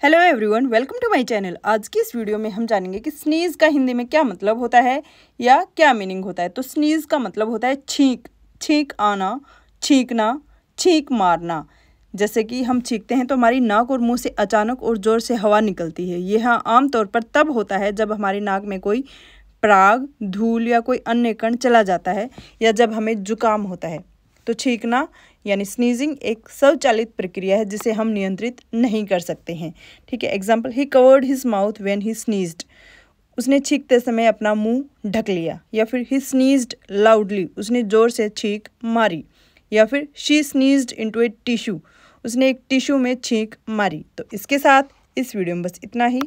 Hello everyone, welcome to my channel. आज की इस वीडियो में हम जानेंगे कि स्नीज का हिंदी में क्या मतलब होता है या क्या मीनिंग होता है। तो स्नीज का मतलब होता है छींक, छींक आना, छींकना, छींक मारना। जैसे कि हम छींकते हैं तो हमारी नाक और मुंह से अचानक और ज़ोर से हवा निकलती है। यह आमतौर पर तब होता है जब हमारी नाक में कोई पराग, धूल या कोई अन्य कण चला जाता है या जब हमें जुकाम होता है। तो छींकना यानी स्नीजिंग एक स्वचालित प्रक्रिया है जिसे हम नियंत्रित नहीं कर सकते हैं। ठीक है, example, he covered his mouth when he sneezed. उसने छींकते समय अपना मुंह ढक लिया। या फिर ही स्नीज्ड लाउडली, उसने ज़ोर से छींक मारी। या फिर शी स्नीज्ड इनटू ए टिश्यू, उसने एक टिश्यू में छींक मारी। तो इसके साथ इस वीडियो में बस इतना ही।